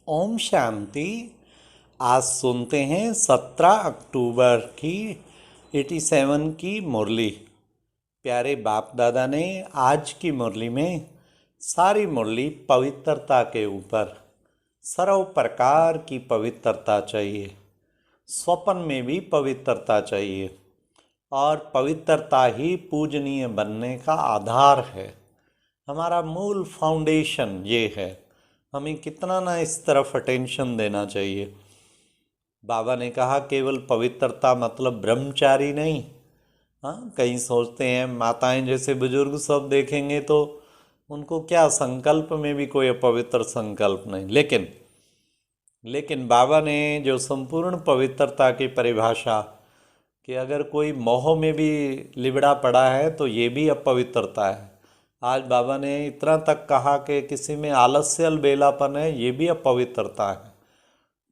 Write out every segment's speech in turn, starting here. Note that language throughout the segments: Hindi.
ओम शांति। आज सुनते हैं 17 अक्टूबर की 87 की मुरली। प्यारे बाप दादा ने आज की मुरली में सारी मुरली पवित्रता के ऊपर, सर्व प्रकार की पवित्रता चाहिए, स्वप्न में भी पवित्रता चाहिए और पवित्रता ही पूजनीय बनने का आधार है। हमारा मूल फाउंडेशन ये है। हमें कितना ना इस तरफ अटेंशन देना चाहिए। बाबा ने कहा केवल पवित्रता मतलब ब्रह्मचारी नहीं। हाँ, कहीं सोचते हैं माताएं जैसे बुजुर्ग सब देखेंगे तो उनको क्या संकल्प में भी कोई अपवित्र संकल्प नहीं, लेकिन बाबा ने जो संपूर्ण पवित्रता की परिभाषा कि अगर कोई मोह में भी लिबड़ा पड़ा है तो ये भी अपवित्रता है। आज बाबा ने इतना तक कहा कि किसी में आलस्य अलबेलापन है, ये भी अपवित्रता है।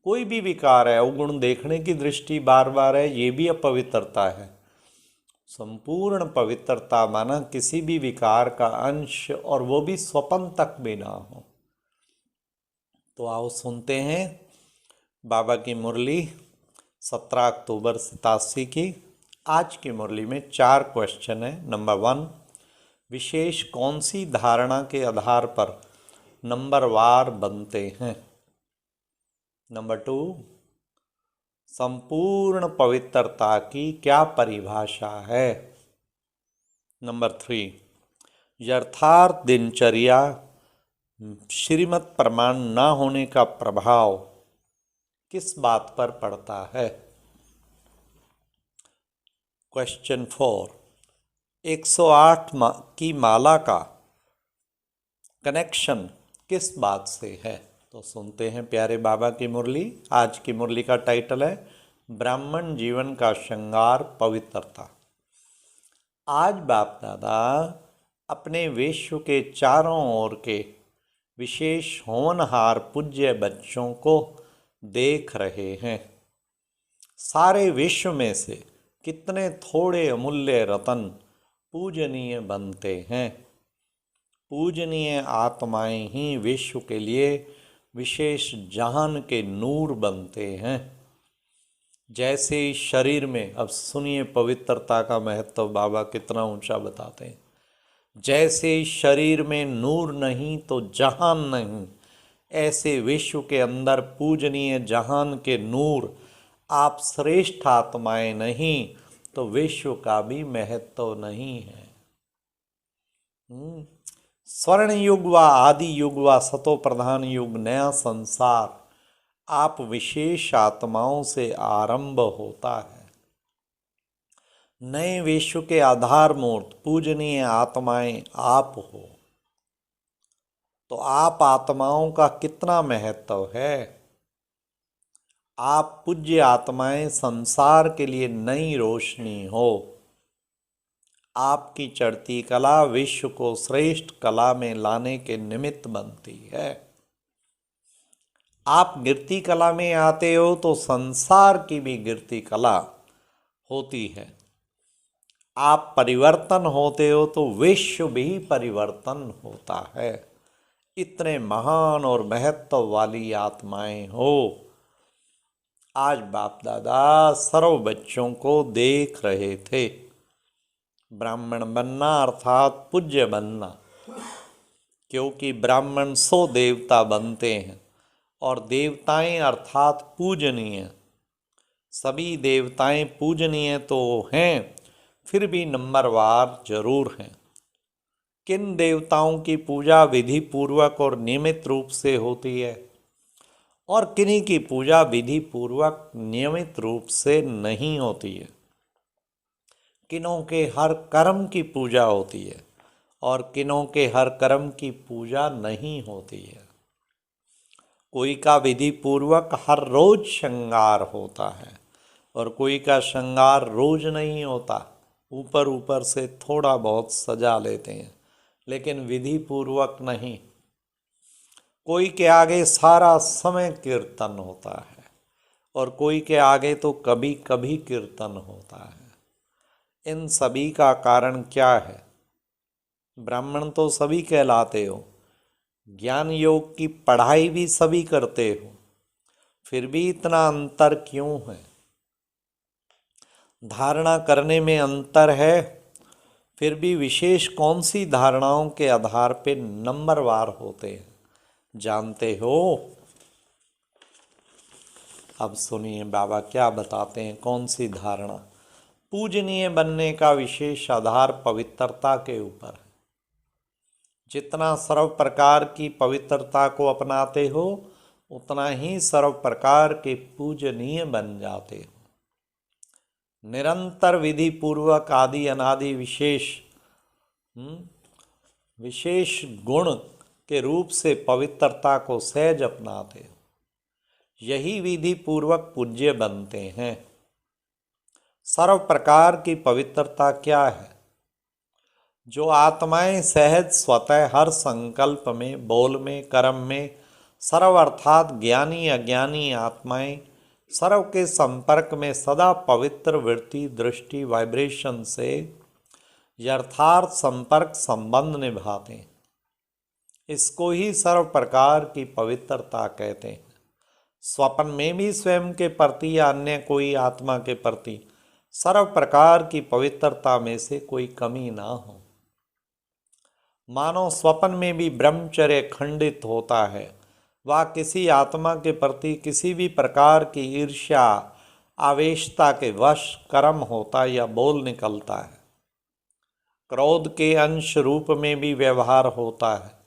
कोई भी विकार है, अवगुण देखने की दृष्टि बार बार है, ये भी अपवित्रता है। संपूर्ण पवित्रता माना किसी भी विकार का अंश, और वो भी स्वपन तक भी ना हो। तो आओ सुनते हैं बाबा की मुरली 17 अक्टूबर 87 की। आज की मुरली में 4 क्वेश्चन है। नंबर 1, विशेष कौन सी धारणा के आधार पर नंबरवार बनते हैं। नंबर 2, संपूर्ण पवित्रता की क्या परिभाषा है। नंबर 3, यथार्थ दिनचर्या श्रीमत प्रमाण न होने का प्रभाव किस बात पर पड़ता है। क्वेश्चन 4, 108 की माला का कनेक्शन किस बात से है। तो सुनते हैं प्यारे बाबा की मुरली। आज की मुरली का टाइटल है ब्राह्मण जीवन का श्रृंगार पवित्रता। आज बाप दादा अपने विश्व के चारों ओर के विशेष होनहार पूज्य बच्चों को देख रहे हैं। सारे विश्व में से कितने थोड़े अमूल्य रतन पूजनीय बनते हैं। पूजनीय आत्माएं ही विश्व के लिए विशेष जहान के नूर बनते हैं। जैसे शरीर में, अब सुनिए पवित्रता का महत्व बाबा कितना ऊंचा बताते हैं। जैसे शरीर में नूर नहीं तो जहान नहीं, ऐसे विश्व के अंदर पूजनीय जहान के नूर आप श्रेष्ठ आत्माएं नहीं तो विश्व का भी महत्व नहीं है। स्वर्ण युग व आदि युग व सतो प्रधान युग, नया संसार आप विशेष आत्माओं से आरंभ होता है। नए विश्व के आधार मूर्त पूजनीय आत्माएं आप हो, तो आप आत्माओं का कितना महत्व है। आप पूज्य आत्माएं संसार के लिए नई रोशनी हो। आपकी चढ़ती कला विश्व को श्रेष्ठ कला में लाने के निमित्त बनती है। आप गिरती कला में आते हो तो संसार की भी गिरती कला होती है। आप परिवर्तन होते हो तो विश्व भी परिवर्तन होता है। इतने महान और महत्व वाली आत्माएं हो। आज बाप दादा सर्व बच्चों को देख रहे थे। ब्राह्मण बनना अर्थात पूज्य बनना, क्योंकि ब्राह्मण सो देवता बनते हैं और देवताएं अर्थात पूजनीय। सभी देवताएं पूजनीय तो हैं, फिर भी नंबरवार जरूर हैं। किन देवताओं की पूजा विधि पूर्वक और नियमित रूप से होती है और किन्हीं की पूजा विधि पूर्वक नियमित रूप से नहीं होती है। किन्हों के हर कर्म की पूजा होती है और किन्हों के हर कर्म की पूजा नहीं होती है। कोई का विधि पूर्वक हर रोज श्रृंगार होता है और कोई का श्रृंगार रोज नहीं होता। ऊपर ऊपर से थोड़ा बहुत सजा लेते हैं लेकिन विधि पूर्वक नहीं। कोई के आगे सारा समय कीर्तन होता है और कोई के आगे तो कभी कभी कीर्तन होता है। इन सभी का कारण क्या है। ब्राह्मण तो सभी कहलाते हो, ज्ञान योग की पढ़ाई भी सभी करते हो, फिर भी इतना अंतर क्यों है? धारणा करने में अंतर है, फिर भी विशेष कौन सी धारणाओं के आधार पे नंबरवार होते हैं, जानते हो? अब सुनिए बाबा क्या बताते हैं, कौन सी धारणा। पूजनीय बनने का विशेष आधार पवित्रता के ऊपर है। जितना सर्व प्रकार की पवित्रता को अपनाते हो, उतना ही सर्व प्रकार के पूजनीय बन जाते हो। निरंतर विधि पूर्वक आदि अनादि विशेष गुण के रूप से पवित्रता को सहज अपनाते हो, यही विधि पूर्वक पूज्य बनते हैं। सर्व प्रकार की पवित्रता क्या है? जो आत्माएं सहज स्वतः हर संकल्प में, बोल में, कर्म में, सर्व अर्थात ज्ञानी अज्ञानी आत्माएं सर्व के संपर्क में सदा पवित्र वृत्ति, दृष्टि, वाइब्रेशन से यथार्थ संपर्क संबंध निभाते हैं, इसको ही सर्व प्रकार की पवित्रता कहते हैं। स्वप्न में भी स्वयं के प्रति या अन्य कोई आत्मा के प्रति सर्व प्रकार की पवित्रता में से कोई कमी ना हो। मानो स्वप्न में भी ब्रह्मचर्य खंडित होता है, वह किसी आत्मा के प्रति किसी भी प्रकार की ईर्ष्या आवेशता के वश कर्म होता या बोल निकलता है। क्रोध के अंश रूप में भी व्यवहार होता है,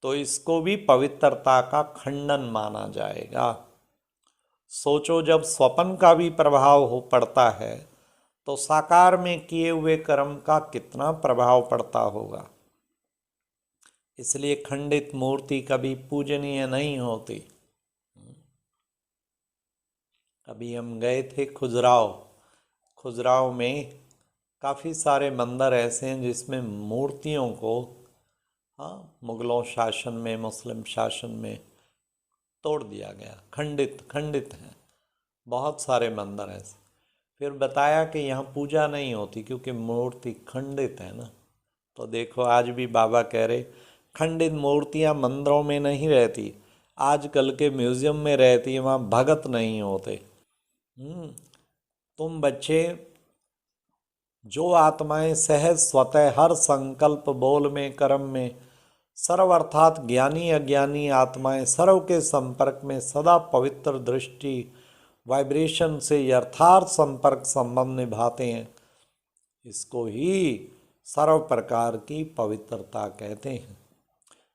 तो इसको भी पवित्रता का खंडन माना जाएगा। सोचो, जब स्वप्न का भी प्रभाव हो पड़ता है तो साकार में किए हुए कर्म का कितना प्रभाव पड़ता होगा। इसलिए खंडित मूर्ति कभी पूजनीय नहीं होती। अभी हम गए थे खुजराव में काफ़ी सारे मंदिर ऐसे हैं जिसमें मूर्तियों को मुगलों शासन में, मुस्लिम शासन में तोड़ दिया गया, खंडित हैं। बहुत सारे मंदिर ऐसे। फिर बताया कि यहाँ पूजा नहीं होती क्योंकि मूर्ति खंडित है ना। तो देखो, आज भी बाबा कह रहे खंडित मूर्तियाँ मंदिरों में नहीं रहती, आजकल के म्यूज़ियम में रहती है, वहाँ भगत नहीं होते। तुम बच्चे, जो आत्माएं सहज स्वतः हर संकल्प, बोल में, कर्म में, सर्व अर्थात ज्ञानी अज्ञानी आत्माएं सर्व के संपर्क में सदा पवित्र दृष्टि, वाइब्रेशन से यथार्थ संपर्क संबंध निभाते हैं, इसको ही सर्व प्रकार की पवित्रता कहते हैं।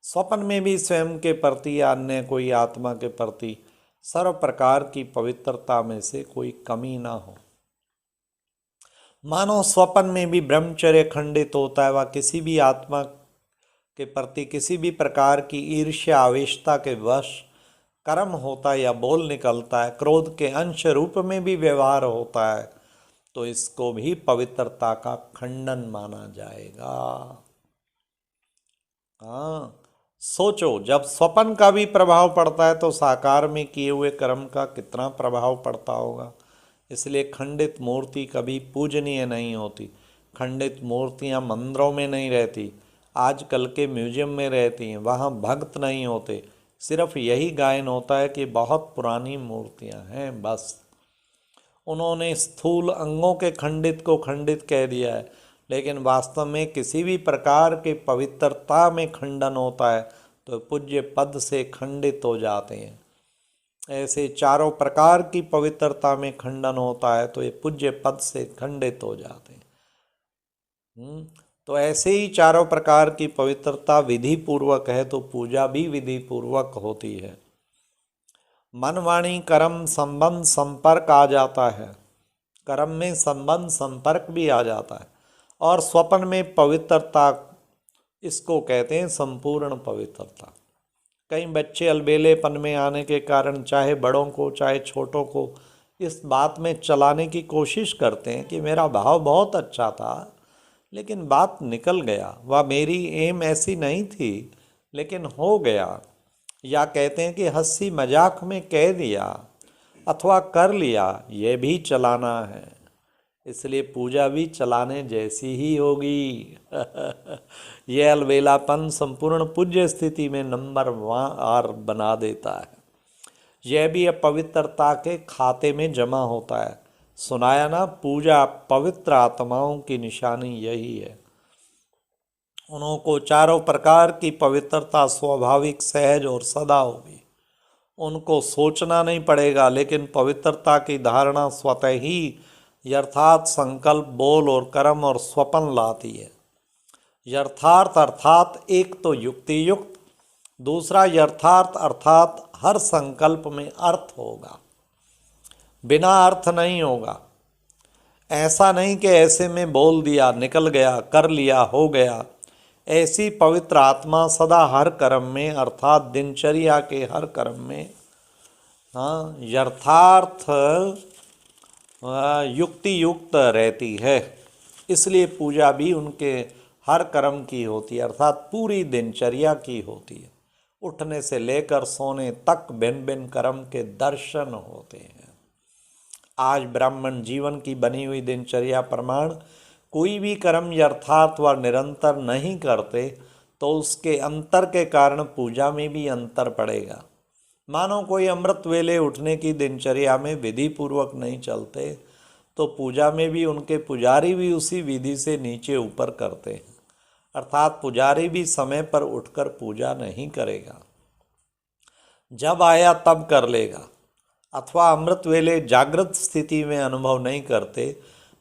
स्वप्न में भी स्वयं के प्रति या अन्य कोई आत्मा के प्रति सर्व प्रकार की पवित्रता में से कोई कमी ना हो। मानो स्वप्न में भी ब्रह्मचर्य खंडित होता है, वह किसी भी आत्मा के प्रति किसी भी प्रकार की ईर्ष्या आवेशता के वश कर्म होता है या बोल निकलता है, क्रोध के अंश रूप में भी व्यवहार होता है, तो इसको भी पवित्रता का खंडन माना जाएगा। हाँ, सोचो, जब स्वप्न का भी प्रभाव पड़ता है तो साकार में किए हुए कर्म का कितना प्रभाव पड़ता होगा। इसलिए खंडित मूर्ति कभी पूजनीय नहीं होती। खंडित मूर्तियाँ मंदिरों में नहीं रहती, आजकल के म्यूजियम में रहती हैं, वहाँ भक्त नहीं होते। सिर्फ यही गायन होता है कि बहुत पुरानी मूर्तियाँ हैं, बस। उन्होंने स्थूल अंगों के खंडित को खंडित कह दिया है, लेकिन वास्तव में किसी भी प्रकार के पवित्रता में खंडन होता है तो पूज्य पद से खंडित हो जाते हैं। ऐसे चारों प्रकार की पवित्रता में खंडन होता है तो ये पूज्य पद से खंडित हो जाते हैं। तो ऐसे ही चारों प्रकार की पवित्रता विधि पूर्वक है तो पूजा भी विधि पूर्वक होती है। मन, वाणी, कर्म, संबंध, संपर्क आ जाता है। कर्म में संबंध, संपर्क भी आ जाता है। और स्वप्न में पवित्रता, इसको कहते हैं संपूर्ण पवित्रता। कई बच्चे अलबेलेपन में आने के कारण चाहे बड़ों को चाहे छोटों को इस बात में चलाने की कोशिश करते हैं कि मेरा भाव बहुत अच्छा था लेकिन बात निकल गया, वह मेरी एम ऐसी नहीं थी लेकिन हो गया। या कहते हैं कि हंसी मजाक में कह दिया अथवा कर लिया, यह भी चलाना है। इसलिए पूजा भी चलाने जैसी ही होगी। यह अलवेलापन संपूर्ण पूज्य स्थिति में नंबर 1 बना देता है। यह भी अपवित्रता के खाते में जमा होता है। सुनाया ना, पूजा पवित्र आत्माओं की निशानी यही है। उनको चारों प्रकार की पवित्रता स्वाभाविक, सहज और सदा होगी। उनको सोचना नहीं पड़ेगा, लेकिन पवित्रता की धारणा स्वतः ही यथार्थ संकल्प, बोल और कर्म और स्वप्न लाती है। यथार्थ अर्थात एक तो युक्ति युक्त, दूसरा यथार्थ अर्थात हर संकल्प में अर्थ होगा, बिना अर्थ नहीं होगा। ऐसा नहीं कि ऐसे में बोल दिया, निकल गया, कर लिया, हो गया। ऐसी पवित्र आत्मा सदा हर कर्म में अर्थात दिनचर्या के हर कर्म में यथार्थ युक्ति युक्त रहती है। इसलिए पूजा भी उनके हर कर्म की होती है, अर्थात पूरी दिनचर्या की होती है। उठने से लेकर सोने तक भिन्न भिन्न कर्म के दर्शन होते हैं। आज ब्राह्मण जीवन की बनी हुई दिनचर्या प्रमाण कोई भी कर्म यथार्थ व निरंतर नहीं करते तो उसके अंतर के कारण पूजा में भी अंतर पड़ेगा। मानो कोई अमृत वेले उठने की दिनचर्या में विधि पूर्वक नहीं चलते तो पूजा में भी उनके पुजारी भी उसी विधि से नीचे ऊपर करते हैं, अर्थात पुजारी भी समय पर उठकर पूजा नहीं करेगा, जब आया तब कर लेगा। अथवा अमृत वेले जागृत स्थिति में अनुभव नहीं करते,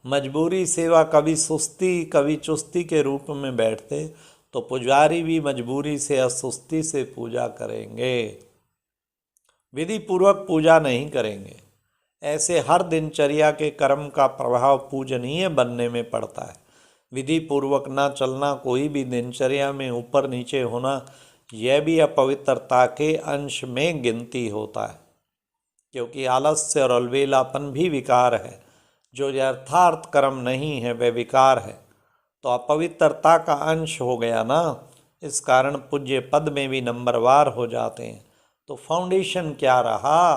मजबूरी सेवा कभी सुस्ती कभी चुस्ती के रूप में बैठते तो पुजारी भी मजबूरी से असुस्ती से पूजा करेंगे, विधि पूर्वक पूजा नहीं करेंगे। ऐसे हर दिनचर्या के कर्म का प्रभाव पूजनीय बनने में पड़ता है। विधि पूर्वक ना चलना, कोई भी दिनचर्या में ऊपर नीचे होना, यह भी अपवित्रता के अंश में गिनती होता है, क्योंकि आलस्य और अलवेलापन भी विकार है। जो यथार्थ कर्म नहीं है वह विकार है, तो अपवित्रता का अंश हो गया ना। इस कारण पूज्य पद में भी नंबरवार हो जाते हैं। तो फाउंडेशन क्या रहा?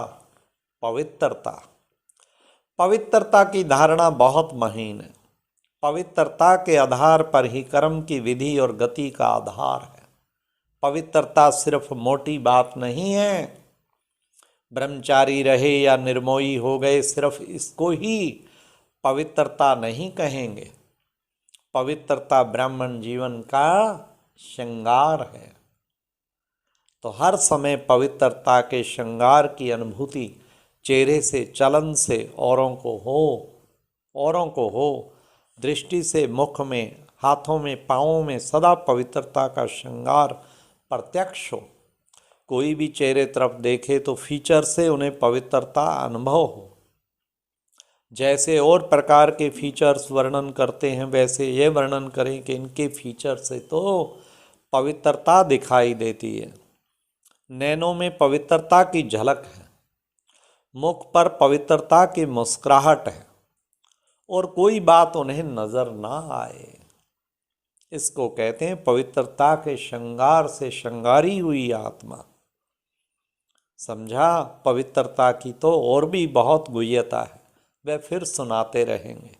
पवित्रता। पवित्रता की धारणा बहुत महीन है। पवित्रता के आधार पर ही कर्म की विधि और गति का आधार है। पवित्रता सिर्फ मोटी बात नहीं है। ब्रह्मचारी रहे या निर्मोही हो गए, सिर्फ इसको ही पवित्रता नहीं कहेंगे। पवित्रता ब्राह्मण जीवन का श्रृंगार है। तो हर समय पवित्रता के श्रृंगार की अनुभूति चेहरे से, चलन से औरों को हो, दृष्टि से, मुख में, हाथों में, पाँवों में सदा पवित्रता का श्रृंगार प्रत्यक्ष हो। कोई भी चेहरे तरफ देखे तो फीचर से उन्हें पवित्रता अनुभव हो। जैसे और प्रकार के फीचर्स वर्णन करते हैं, वैसे ये वर्णन करें कि इनके फीचर से तो पवित्रता दिखाई देती है। नैनों में पवित्रता की झलक है, मुख पर पवित्रता की मुस्कुराहट है, और कोई बात उन्हें नजर ना आए। इसको कहते हैं पवित्रता के श्रृंगार से श्रृंगारी हुई आत्मा। समझा? पवित्रता की तो और भी बहुत गुह्यता है, वह फिर सुनाते रहेंगे।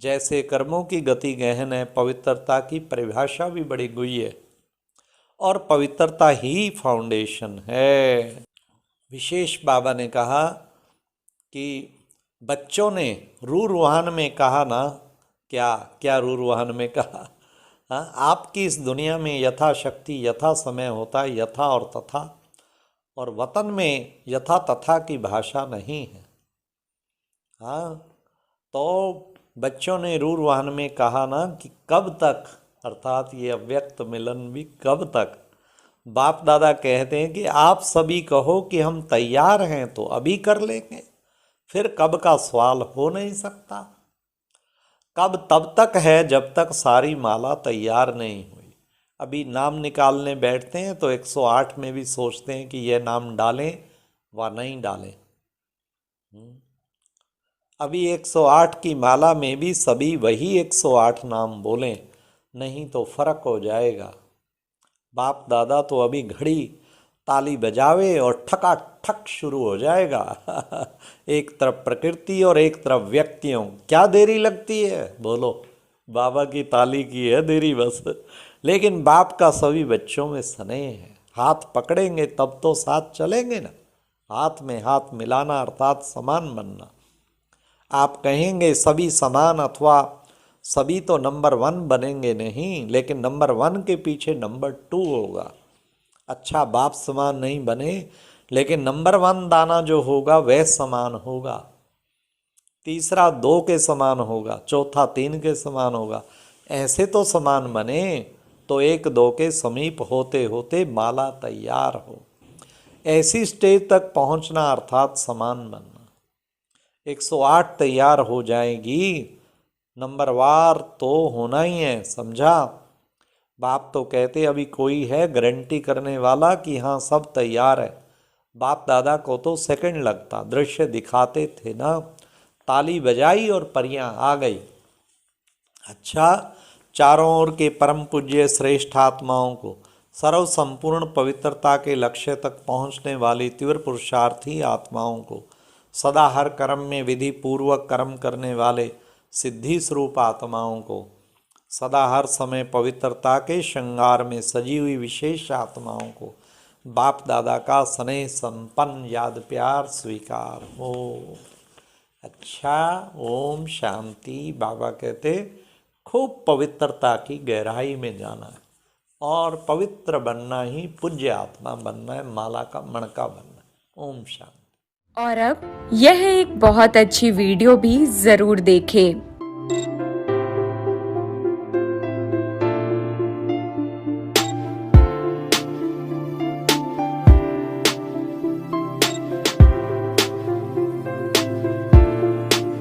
जैसे कर्मों की गति गहन है, पवित्रता की परिभाषा भी बड़ी गुह्य है, और पवित्रता ही फाउंडेशन है। विशेष बाबा ने कहा कि बच्चों ने रूरवाहन में कहा ना, क्या रूरवाहन में कहा, हाँ, आपकी इस दुनिया में यथाशक्ति यथा समय होता है, यथा और तथा, और वतन में यथा तथा की भाषा नहीं है। हाँ, तो बच्चों ने रूरवाहन में कहा ना कि कब तक, अर्थात ये अव्यक्त मिलन भी कब तक। बाप दादा कहते हैं कि आप सभी कहो कि हम तैयार हैं तो अभी कर लेंगे, फिर कब का सवाल हो नहीं सकता। कब तब तक है जब तक सारी माला तैयार नहीं हुई। अभी नाम निकालने बैठते हैं तो 108 में भी सोचते हैं कि यह नाम डालें व नहीं डालें। अभी 108 की माला में भी सभी वही 108 नाम बोलें, नहीं तो फर्क हो जाएगा। बाप दादा तो अभी घड़ी ताली बजावे और ठकाठक शुरू हो जाएगा। एक तरफ प्रकृति और एक तरफ व्यक्तियों, क्या देरी लगती है बोलो, बाबा की ताली की है देरी बस। लेकिन बाप का सभी बच्चों में स्नेह है, हाथ पकड़ेंगे तब तो साथ चलेंगे ना। हाथ में हाथ मिलाना अर्थात समान बनना। आप कहेंगे सभी समान अथवा सभी तो नंबर 1 बनेंगे नहीं, लेकिन नंबर 1 के पीछे नंबर 2 होगा। अच्छा बाप समान नहीं बने, लेकिन नंबर 1 दाना जो होगा वह समान होगा, तीसरा 2 के समान होगा, चौथा 3 के समान होगा। ऐसे तो समान बने तो 1 2 के समीप होते होते माला तैयार हो। ऐसी स्टेज तक पहुंचना अर्थात समान बनना। 108 तैयार हो जाएगी, नंबरवार तो होना ही है, समझा। बाप तो कहते अभी कोई है गारंटी करने वाला कि हाँ सब तैयार है। बाप दादा को तो सेकंड लगता, दृश्य दिखाते थे ना, ताली बजाई और परियां आ गई। अच्छा, चारों ओर के परम पूज्य श्रेष्ठ आत्माओं को, सर्व संपूर्ण पवित्रता के लक्ष्य तक पहुंचने वाली तीव्र पुरुषार्थी आत्माओं को, सदा हर कर्म में विधि पूर्वक कर्म करने वाले सिद्धि स्वरूप आत्माओं को, सदा हर समय पवित्रता के श्रृंगार में सजी हुई विशेष आत्माओं को बाप दादा का स्नेह संपन्न याद प्यार स्वीकार हो। अच्छा, ओम शांति। बाबा कहते खूब पवित्रता की गहराई में जाना है और पवित्र बनना ही पूज्य आत्मा बनना है, माला का मणका बनना है। ओम शांति। और अब यह एक बहुत अच्छी वीडियो भी जरूर देखें।